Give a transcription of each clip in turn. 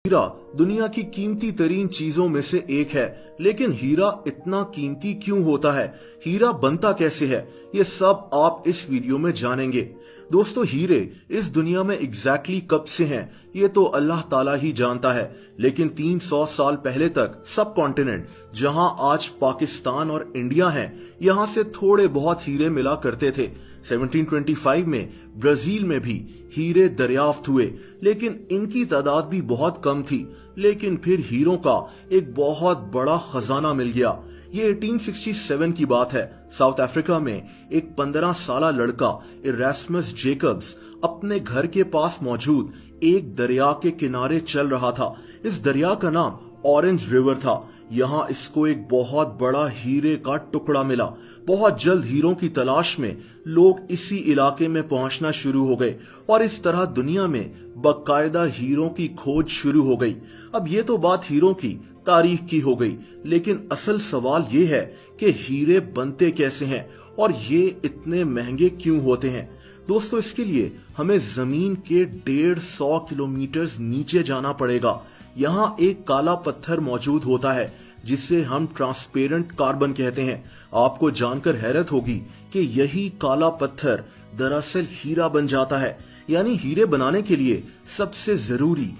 हीरा दुनिया की कीमती तरीन चीजों में से एक है, लेकिन हीरा इतना कीमती क्यों होता है? हीरा बनता कैसे है? ये सब आप इस वीडियो में जानेंगे। दोस्तों, हीरे इस दुनिया में एग्जैक्टली कब से हैं, ये तो अल्लाह ताला ही जानता है। लेकिन 300 साल पहले तक सब कॉन्टिनेंट, जहां आज पाकिस्तान और इंडिया है, यहां से थोड़े बहुत हीरे मिला करते थे। 1725 में ब्राजील में भी हीरे दरियाफ्त हुए, लेकिन इनकी तादाद भी बहुत कम थी। लेकिन फिर हीरों का एक बहुत बड़ा खजाना मिल गया। ये 1867 की बात है। साउथ अफ्रीका में एक 15 साल लड़का इरास्मस जेकब्स अपने घर के पास मौजूद एक दरिया के किनारे चल रहा था। इस दरिया का नाम ऑरेंज रिवर था। यहाँ इसको एक बहुत बड़ा हीरे का टुकड़ा मिला। बहुत जल्द हीरों की तलाश में लोग इसी इलाके में पहुंचना शुरू हो गए और इस तरह दुनिया में बाकायदा हीरों की खोज शुरू हो गई। अब ये तो बात हीरों की तारीख की हो गई, लेकिन असल सवाल ये है कि हीरे बनते कैसे हैं और ये इतने महंगे क्यों होते हैं। दोस्तों, इसके लिए हमें जमीन के 150 किलोमीटर नीचे जाना पड़ेगा। यहाँ एक काला पत्थर मौजूद होता है जिसे हम ट्रांसपेरेंट कार्बन कहते हैं। आपको जानकर हैरत होगी कि यही काला पत्थर दरअसल हीरा बन जाता है। यानी हीरे बनाने के लिए सबसे जरूरी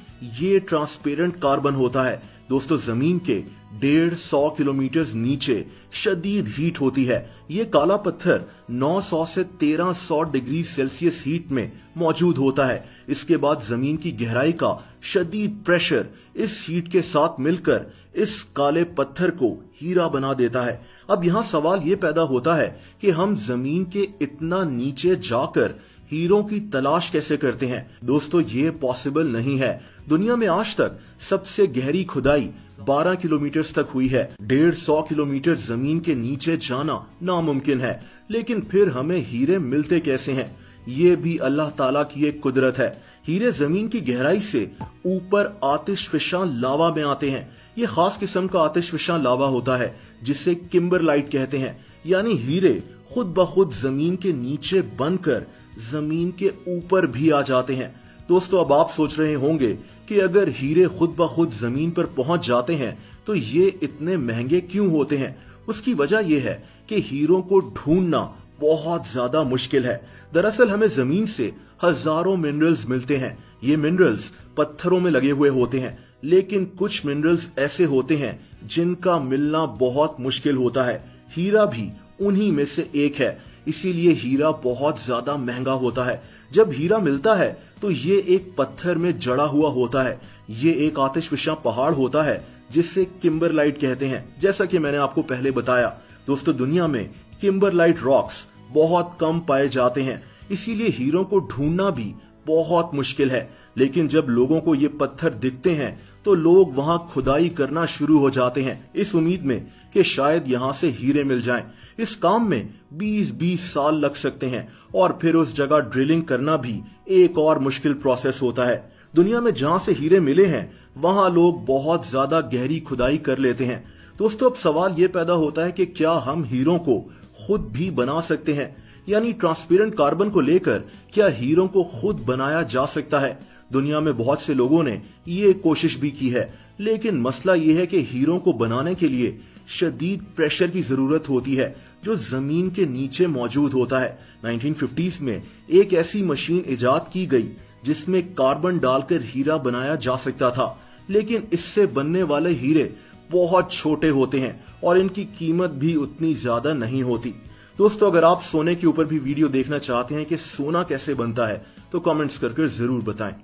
ये ट्रांसपेरेंट कार्बन होता है। दोस्तों, जमीन के 150 किलोमीटर नीचे शदीद हीट होती है। ये काला पत्थर 900 से 1300 डिग्री सेल्सियस हीट में मौजूद होता है। इसके बाद जमीन की गहराई का शदीद प्रेशर इस हीट के साथ मिलकर इस काले पत्थर को हीरा बना देता है। अब यहाँ सवाल ये पैदा होता है कि हम जमीन के इतना नीचे जाकर हीरों की तलाश कैसे करते हैं। दोस्तों, ये पॉसिबल नहीं है। दुनिया में आज तक सबसे गहरी खुदाई 12 किलोमीटर तक हुई है। 150 किलोमीटर जमीन के नीचे जाना नामुमकिन है। लेकिन फिर हमें हीरे मिलते कैसे हैं? ये भी अल्लाह ताला की एक कुदरत है। हीरे जमीन की गहराई से ऊपर आतिशफिशां लावा में आते हैं। ये खास किस्म का आतिशफिशां लावा होता है जिसे किम्बरलाइट कहते हैं। यानी हीरे खुद ब खुद जमीन के नीचे बनकर जमीन के ऊपर भी आ जाते हैं। दोस्तों, अब आप सोच रहे होंगे कि अगर हीरे खुद ब खुद जमीन पर पहुंच जाते हैं तो ये इतने महंगे क्यों होते हैं? उसकी वजह यह है कि हीरों को ढूंढना बहुत ज्यादा मुश्किल है। दरअसल हमें जमीन से हजारों मिनरल्स मिलते हैं। ये मिनरल्स पत्थरों में लगे हुए होते हैं, लेकिन कुछ मिनरल्स ऐसे होते हैं जिनका मिलना बहुत मुश्किल होता है। हीरा भी उन्हीं में से एक है। इसीलिए हीरा बहुत ज्यादा महंगा होता है। जब हीरा मिलता है तो ये एक पत्थर में जड़ा हुआ होता है। ये एक आतिशफिशा पहाड़ होता है जिसे किम्बरलाइट कहते हैं। जैसा कि मैंने आपको पहले बताया, दोस्तों, दुनिया में किम्बरलाइट रॉक्स बहुत कम पाए जाते हैं। इसीलिए हीरों को ढूंढना भी बहुत मुश्किल है। लेकिन जब लोगों को ये पत्थर दिखते हैं तो लोग वहां खुदाई करना शुरू हो जाते हैं, इस उम्मीद में कि शायद यहां से हीरे मिल जाएं। इस काम में 20-20 साल लग सकते हैं और फिर उस जगह ड्रिलिंग करना भी एक और मुश्किल प्रोसेस होता है। दुनिया में जहां से हीरे मिले हैं वहां लोग बहुत ज्यादा गहरी खुदाई कर लेते हैं। दोस्तों, अब सवाल ये पैदा होता है कि क्या हम हीरों को खुद भी बना सकते हैं? यानी ट्रांसपेरेंट कार्बन को लेकर क्या हीरों को खुद बनाया जा सकता है? दुनिया में बहुत से लोगों ने ये कोशिश भी की है, लेकिन मसला ये है कि हीरों को बनाने के लिए शदीद प्रेशर की जरूरत होती है जो जमीन के नीचे मौजूद होता है। 1950s में एक ऐसी मशीन इजाद की गई जिसमें कार्बन डालकर हीरा बनाया जा सकता था, लेकिन इससे बनने वाले हीरे बहुत छोटे होते हैं और इनकी कीमत भी उतनी ज्यादा नहीं होती। दोस्तों, अगर आप सोने के ऊपर भी वीडियो देखना चाहते हैं कि सोना कैसे बनता है तो कमेंट्स करके जरूर बताएं।